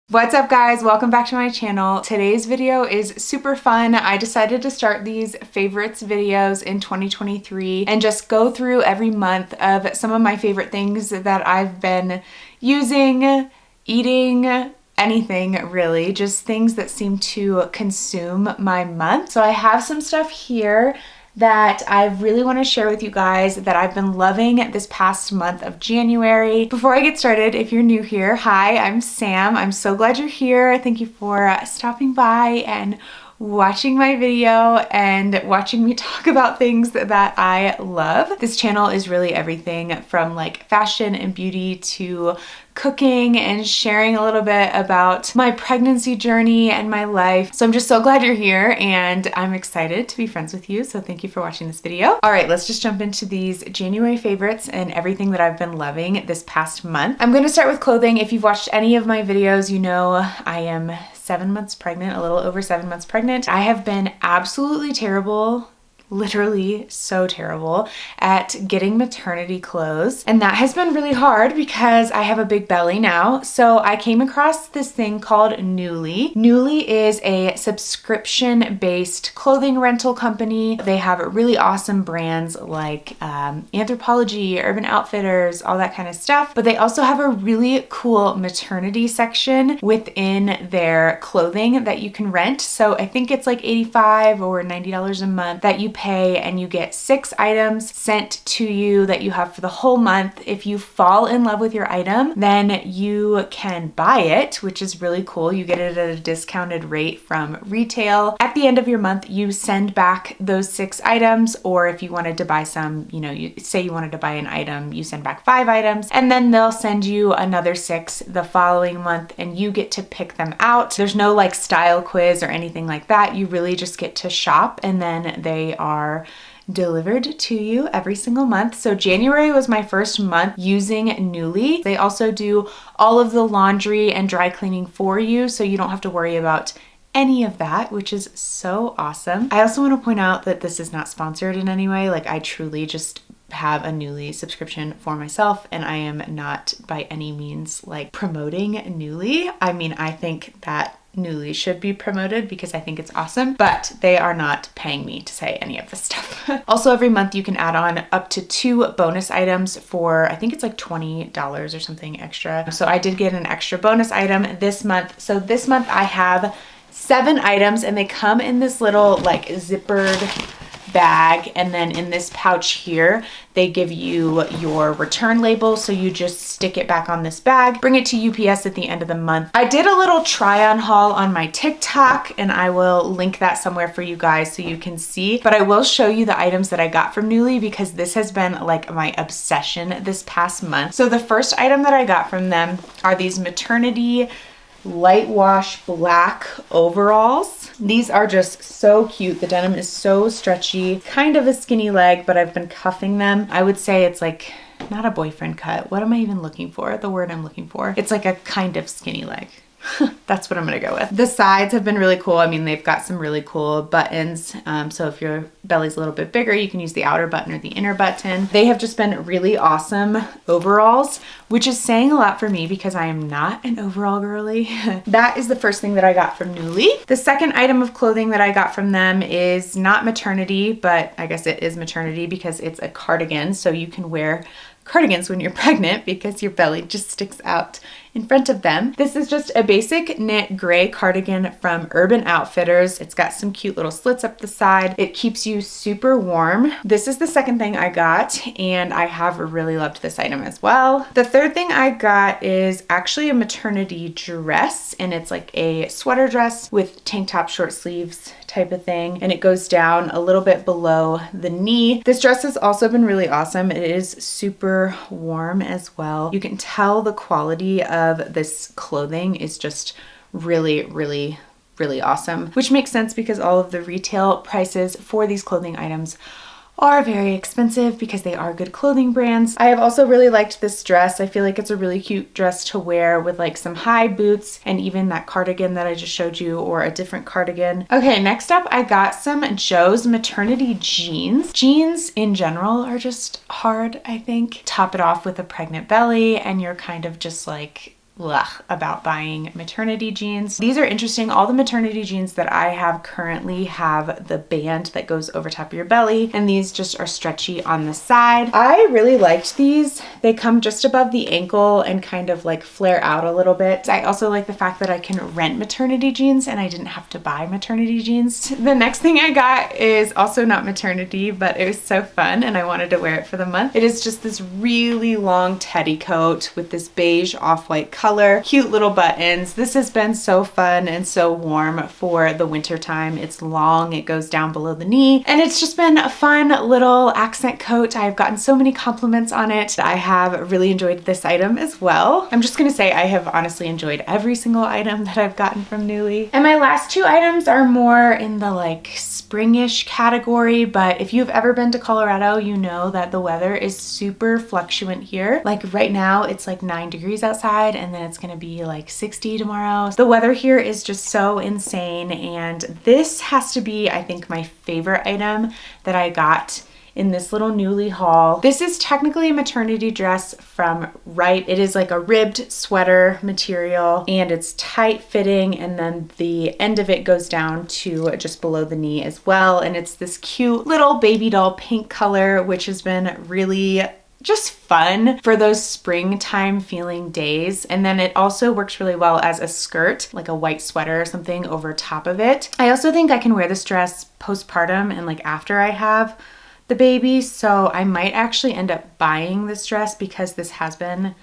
What's up guys, welcome back to my channel. Today's video is super fun. I decided to start these favorites videos in 2023 and just go through every month of some of my favorite things that I've been using, eating, anything really, just things that seem to consume my month. So I have some stuff here that I really want to share with you guys that I've been loving this past month of January. Before I get started, if you're new here, hi, I'm Sam. I'm so glad you're here. Thank you for stopping by and watching my video and watching me talk about things that I love. This channel is really everything from like fashion and beauty to cooking and sharing a little bit about my pregnancy journey and my life. So I'm just so glad you're here and I'm excited to be friends with you. So thank you for watching this video. All right, let's just jump into these January favorites and everything that I've been loving this past month. I'm gonna start with clothing. If you've watched any of my videos, you know I am 7 months pregnant, a little over 7 months pregnant. I have been absolutely terrible, literally so terrible at getting maternity clothes. And that has been really hard because I have a big belly now. So I came across this thing called Nuuly. Nuuly is a subscription-based clothing rental company. They have really awesome brands like Anthropologie, Urban Outfitters, all that kind of stuff. But they also have a really cool maternity section within their clothing that you can rent. So I think it's like $85 or $90 a month that you pay, and you get 6 items sent to you that you have for the whole month. If you fall in love with your item, then you can buy it, which is really cool. You get it at a discounted rate from retail. At the end of your month, you send back those 6 items, or if you wanted to buy some, you know, you say you wanted to buy an item, you send back 5 items, and then they'll send you another 6 the following month, and you get to pick them out. There's no like style quiz or anything like that. You really just get to shop, and then they are delivered to you every single month. So January was my first month using Nuuly. They also do all of the laundry and dry cleaning for you, so you don't have to worry about any of that, which is so awesome. I also want to point out that this is not sponsored in any way. Like, I truly just have a Nuuly subscription for myself, and I am not by any means like promoting Nuuly. I mean, I think that Nuuly should be promoted because I think it's awesome, but they are not paying me to say any of this stuff. Also, every month you can add on up to 2 bonus items for, I think it's like $20 or something extra. So I did get an extra bonus item this month. So this month I have 7 items, and they come in this little like zippered bag, and then in this pouch here they give you your return label, so you just stick it back on this bag, bring it to UPS at the end of the month. I did a little try on haul on my TikTok, and I will link that somewhere for you guys so you can see, but I will show you the items that I got from Nuuly because this has been like my obsession this past month. So the first item that I got from them are these maternity light wash black overalls. These are just so cute. The denim is so stretchy, kind of a skinny leg, but I've been cuffing them. I would say it's like not a boyfriend cut. What am I even looking for? The word I'm looking for. It's like a kind of skinny leg. That's what I'm gonna go with. The sides have been really cool. I mean, they've got some really cool buttons. So if your belly's a little bit bigger, you can use the outer button or the inner button. They have just been really awesome overalls, which is saying a lot for me because I am not an overall girly. That is the first thing that I got from Nuuly. The second item of clothing that I got from them is not maternity, but I guess it is maternity because it's a cardigan. So you can wear cardigans when you're pregnant because your belly just sticks out in front of them. This is just a basic knit gray cardigan from Urban Outfitters. It's got some cute little slits up the side. It keeps you super warm. This is the second thing I got, and I have really loved this item as well. The third thing I got is actually a maternity dress, and it's like a sweater dress with tank top, short sleeves type of thing, and it goes down a little bit below the knee. This dress has also been really awesome. It is super warm as well. You can tell the quality of this clothing is just really, really, really awesome, which makes sense because all of the retail prices for these clothing items are very expensive because they are good clothing brands. I have also really liked this dress. I feel like it's a really cute dress to wear with like some high boots and even that cardigan that I just showed you, or a different cardigan. Okay, next up I got some Joe's maternity jeans. Jeans in general are just hard, I think. Top it off with a pregnant belly and you're kind of just like about buying maternity jeans. These are interesting. All the maternity jeans that I have currently have the band that goes over top of your belly, and these just are stretchy on the side. I really liked these. They come just above the ankle and kind of like flare out a little bit. I also like the fact that I can rent maternity jeans and I didn't have to buy maternity jeans. The next thing I got is also not maternity, but it was so fun and I wanted to wear it for the month. It is just this really long teddy coat with this beige off-white color, cute little buttons. This has been so fun and so warm for the winter time. It's long, it goes down below the knee, and it's just been a fun little accent coat. I've gotten so many compliments on it. I have really enjoyed this item as well. I'm just gonna say I have honestly enjoyed every single item that I've gotten from Nuuly. And my last two items are more in the like springish category, but if you've ever been to Colorado, you know that the weather is super fluctuant here. Like right now it's like 9 degrees outside and then it's gonna be like 60 tomorrow. The weather here is just so insane, and this has to be, I think, my favorite item that I got in this little Nuuly haul. This is technically a maternity dress from Right. It is like a ribbed sweater material and it's tight fitting, and then the end of it goes down to just below the knee as well. And it's this cute little baby doll pink color, which has been really just fun for those springtime feeling days. And then it also works really well as a skirt, like a white sweater or something over top of it. I also think I can wear this dress postpartum and like after I have the baby, so I might actually end up buying this dress because this has been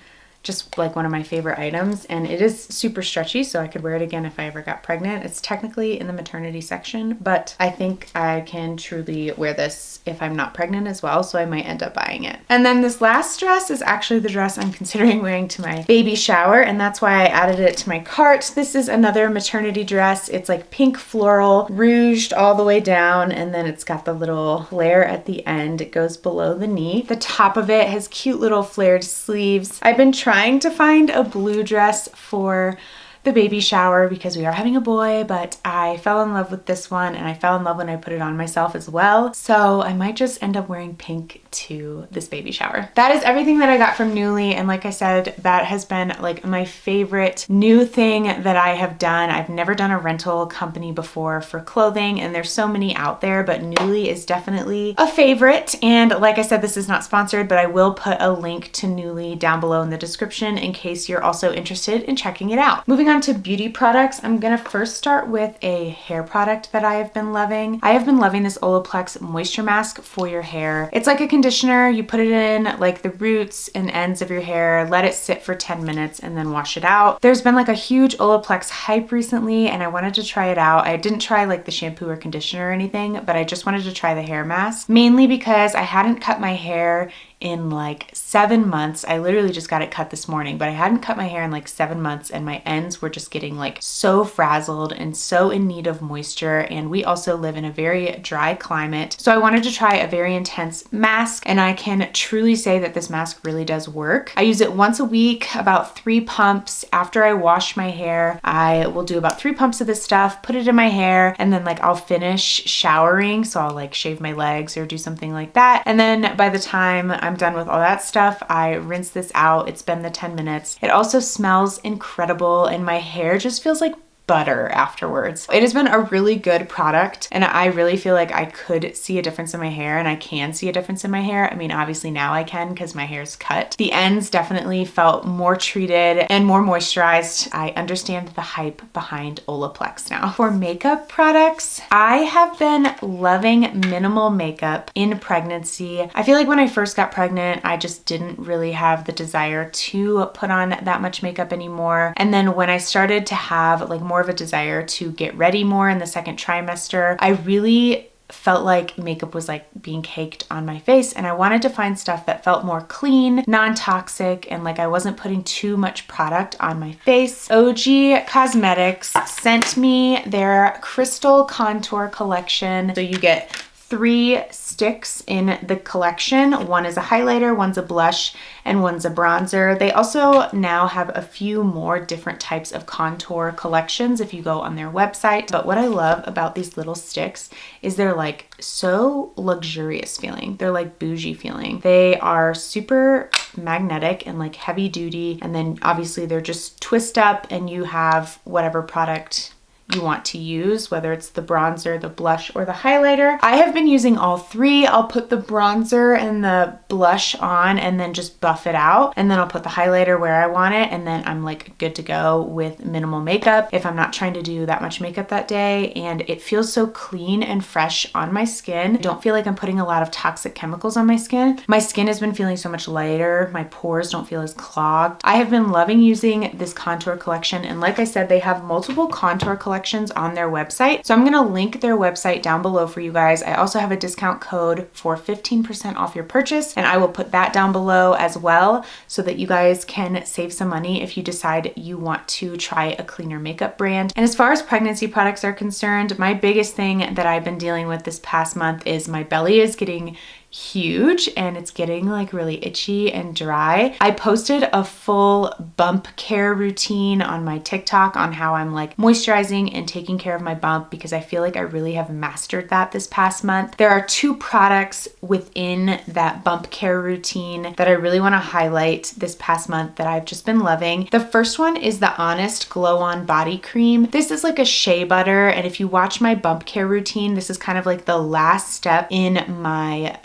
just like one of my favorite items, and it is super stretchy, so I could wear it again if I ever got pregnant. It's technically in the maternity section, but I think I can truly wear this if I'm not pregnant as well, so I might end up buying it. And then this last dress is actually the dress I'm considering wearing to my baby shower, and that's why I added it to my cart. This is another maternity dress. It's like pink floral, rouged all the way down, and then it's got the little flare at the end. It goes below the knee. The top of it has cute little flared sleeves. I've been trying to find a blue dress for the baby shower because we are having a boy, but I fell in love with this one and I fell in love when I put it on myself as well. So I might just end up wearing pink to this baby shower. That is everything that I got from Nuuly, and like I said, that has been like my favorite new thing that I have done. I've never done a rental company before for clothing, and there's so many out there, but Nuuly is definitely a favorite. And like I said, this is not sponsored, but I will put a link to Nuuly down below in the description in case you're also interested in checking it out. Moving on to beauty products, I'm gonna first start with a hair product that I have been loving. I have been loving this Olaplex moisture mask for your hair. It's like a conditioner. You put it in like the roots and ends of your hair, let it sit for 10 minutes and then wash it out. There's been like a huge Olaplex hype recently and I wanted to try it out. I didn't try like the shampoo or conditioner or anything, but I just wanted to try the hair mask, mainly because I hadn't cut my hair in like 7 months. I literally just got it cut this morning, but I hadn't cut my hair in like 7 months and my ends were just getting like so frazzled and so in need of moisture. And we also live in a very dry climate. So I wanted to try a very intense mask, and I can truly say that this mask really does work. I use it once a week, about 3 pumps. After I wash my hair, I will do about 3 pumps of this stuff, put it in my hair, and then like I'll finish showering. So I'll like shave my legs or do something like that. And then by the time I'm done with all that stuff, I rinse this out. It's been the 10 minutes. It also smells incredible and my hair just feels like butter afterwards. It has been a really good product, and I really feel like I could see a difference in my hair, and I can see a difference in my hair. I mean, obviously now I can because my hair's cut. The ends definitely felt more treated and more moisturized. I understand the hype behind Olaplex now. For makeup products, I have been loving minimal makeup in pregnancy. I feel like when I first got pregnant, I just didn't really have the desire to put on that much makeup anymore. And then when I started to have like more of a desire to get ready more in the second trimester, I really felt like makeup was like being caked on my face, and I wanted to find stuff that felt more clean, non-toxic, and like I wasn't putting too much product on my face. OG Cosmetics sent me their Crystal Contour collection. So you get 3 sticks in the collection. One is a highlighter, one's a blush, and one's a bronzer. They also now have a few more different types of contour collections if you go on their website. But what I love about these little sticks is they're like so luxurious feeling. They're like bougie feeling. They are super magnetic and like heavy duty. And then obviously they're just twist up and you have whatever product you want to use, whether it's the bronzer, the blush, or the highlighter. I have been using all 3. I'll put the bronzer and the blush on and then just buff it out. And then I'll put the highlighter where I want it. And then I'm like good to go with minimal makeup if I'm not trying to do that much makeup that day. And it feels so clean and fresh on my skin. I don't feel like I'm putting a lot of toxic chemicals on my skin. My skin has been feeling so much lighter. My pores don't feel as clogged. I have been loving using this contour collection. And like I said, they have multiple contour collections on their website. So I'm going to link their website down below for you guys. I also have a discount code for 15% off your purchase, and I will put that down below as well so that you guys can save some money if you decide you want to try a cleaner makeup brand. And as far as pregnancy products are concerned, my biggest thing that I've been dealing with this past month is my belly is getting huge and it's getting like really itchy and dry. I posted a full bump care routine on my TikTok on how I'm like moisturizing and taking care of my bump because I feel like I really have mastered that this past month. There are 2 products within that bump care routine that I really want to highlight this past month that I've just been loving. The first one is the Honest Glow On Body Cream. This is like a shea butter, and if you watch my bump care routine, this is kind of like the last step in my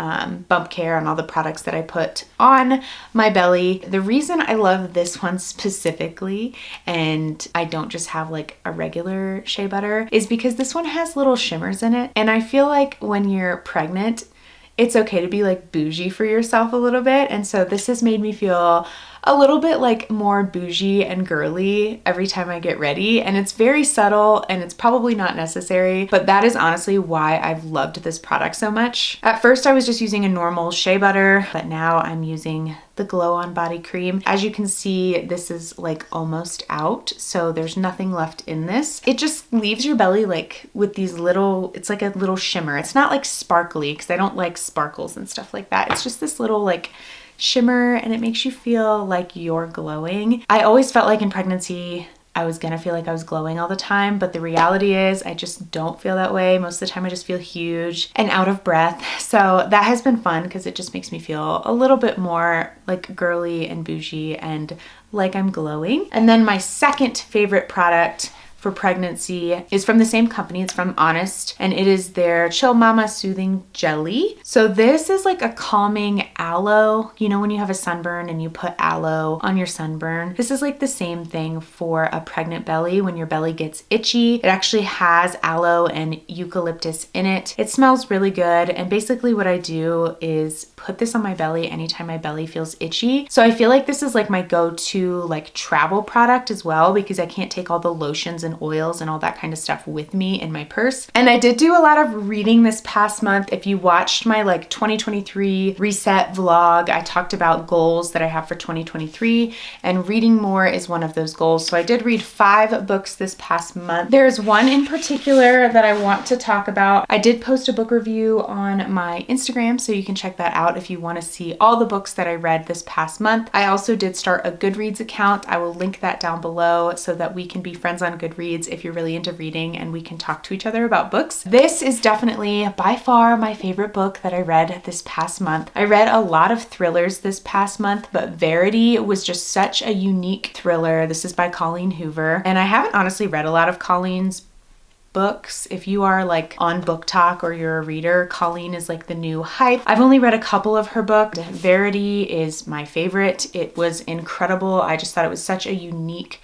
bump care on all the products that I put on my belly. The reason I love this one specifically, and I don't just have like a regular shea butter, is because this one has little shimmers in it. And I feel like when you're pregnant, it's okay to be like bougie for yourself a little bit. And so this has made me feel a little bit like more bougie and girly every time I get ready. And it's very subtle and it's probably not necessary, but that is honestly why I've loved this product so much. At first I was just using a normal shea butter, but now I'm using the Glow On Body Cream. As you can see, this is like almost out, so there's nothing left in this. It just leaves your belly like with these little, it's like a little shimmer. It's not like sparkly because I don't like sparkles and stuff like that. It's just this little like shimmer and it makes you feel like you're glowing. I always felt like in pregnancy I was gonna feel like I was glowing all the time, but the reality is I just don't feel that way. Most of the time I just feel huge and out of breath. So that has been fun because it just makes me feel a little bit more like girly and bougie and like I'm glowing. And then my second favorite product for pregnancy is from the same company. It's from Honest, and it is their Chill Mama Soothing Jelly. So this is like a calming aloe. You know when you have a sunburn and you put aloe on your sunburn? This is like the same thing for a pregnant belly. When your belly gets itchy, it actually has aloe and eucalyptus in it. It smells really good, and basically what I do is put this on my belly anytime my belly feels itchy. So I feel like this is like my go-to like travel product as well, because I can't take all the lotions and oils and all that kind of stuff with me in my purse. And I did do a lot of reading this past month. If you watched my like 2023 reset vlog, I talked about goals that I have for 2023, and reading more is one of those goals. So I did read 5 books this past month. There's one in particular that I want to talk about. I did post a book review on my Instagram, so you can check that out if you want to see all the books that I read this past month. I also did start a Goodreads account. I will link that down below so that we can be friends on Goodreads if you're really into reading, and we can talk to each other about books. This is definitely by far my favorite book that I read this past month. I read a lot of thrillers this past month, but Verity was just such a unique thriller. This is by Colleen Hoover, and I haven't honestly read a lot of Colleen's books. If you are like on Book Talk or you're a reader, Colleen is like the new hype. I've only read a couple of her books. Verity is my favorite. It was incredible. I just thought it was such a unique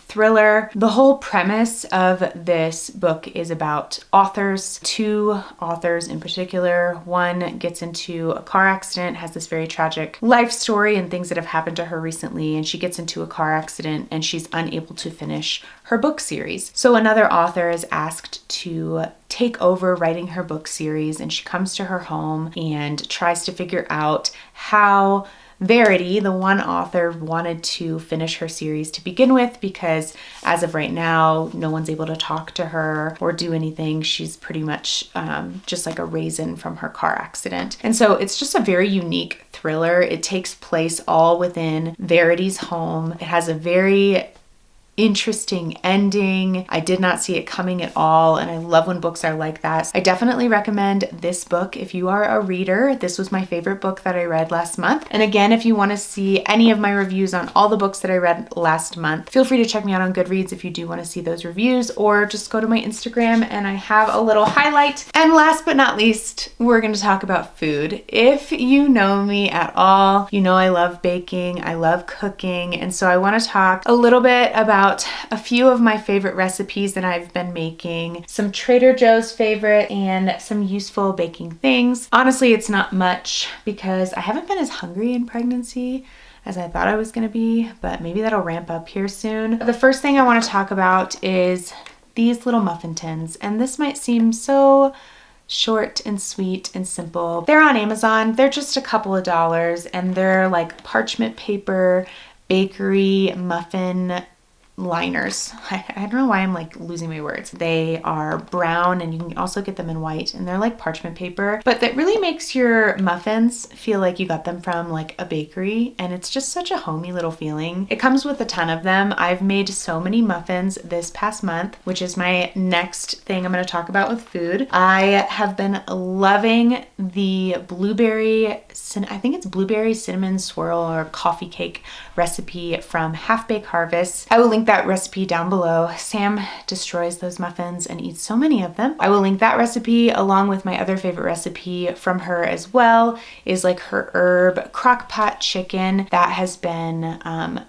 thriller. The whole premise of this book is about authors, 2 authors in particular. One gets into a car accident, has this very tragic life story and things that have happened to her recently, and she gets into a car accident and she's unable to finish her book series. So another author is asked to take over writing her book series, and she comes to her home and tries to figure out how Verity, the one author, wanted to finish her series to begin with because as of right now, no one's able to talk to her or do anything. She's pretty much just like a raisin from her car accident. And so it's just a very unique thriller. It takes place all within Verity's home. It has a very interesting ending. I did not see it coming at all, and I love when books are like that. I definitely recommend this book if you are a reader. This was my favorite book that I read last month. And again, if you want to see any of my reviews on all the books that I read last month, feel free to check me out on Goodreads if you do want to see those reviews, or just go to my Instagram and I have a little highlight. And last but not least, we're going to talk about food. If you know me at all, you know I love baking, I love cooking, and so I want to talk a little bit about a few of my favorite recipes that I've been making, some Trader Joe's favorite, and some useful baking things. Honestly, it's not much because I haven't been as hungry in pregnancy as I thought I was going to be, but maybe that'll ramp up here soon. The first thing I want to talk about is these little muffin tins, and this might seem so short and sweet and simple. They're on Amazon. They're just a couple of dollars, and they're like parchment paper bakery muffin liners. I don't know why I'm like losing my words. They are brown and you can also get them in white, and they're like parchment paper, but that really makes your muffins feel like you got them from like a bakery, and it's just such a homey little feeling. It comes with a ton of them. I've made so many muffins this past month, which is my next thing I'm going to talk about with food. I have been loving the blueberry, I think it's blueberry cinnamon swirl or coffee cake recipe from Half Baked Harvest. I will link that recipe down below. Sam destroys those muffins and eats so many of them. I will link that recipe along with my other favorite recipe from her as well, is like her herb crock pot chicken. That has been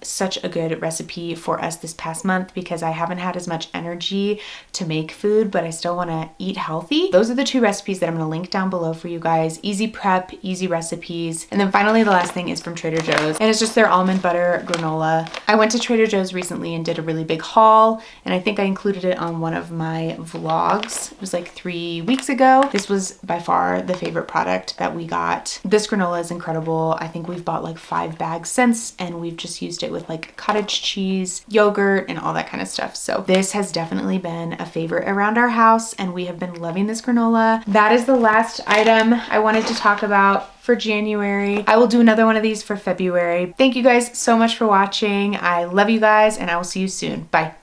such a good recipe for us this past month because I haven't had as much energy to make food, but I still want to eat healthy. Those are the two recipes that I'm going to link down below for you guys. Easy prep, easy recipes. And then finally, the last thing is from Trader Joe's, and it's just their almond butter granola. I went to Trader Joe's recently and did a really big haul, and I think I included it on one of my vlogs. It was like 3 weeks ago. This was by far the favorite product that we got. This granola is incredible. I think we've bought like 5 bags since, and we've just used it with like cottage cheese, yogurt, and all that kind of stuff. So this has definitely been a favorite around our house, and we have been loving this granola. That is the last item I wanted to talk about for January. I will do another one of these for February. Thank you guys so much for watching. I love you guys, and I will see you soon. Bye.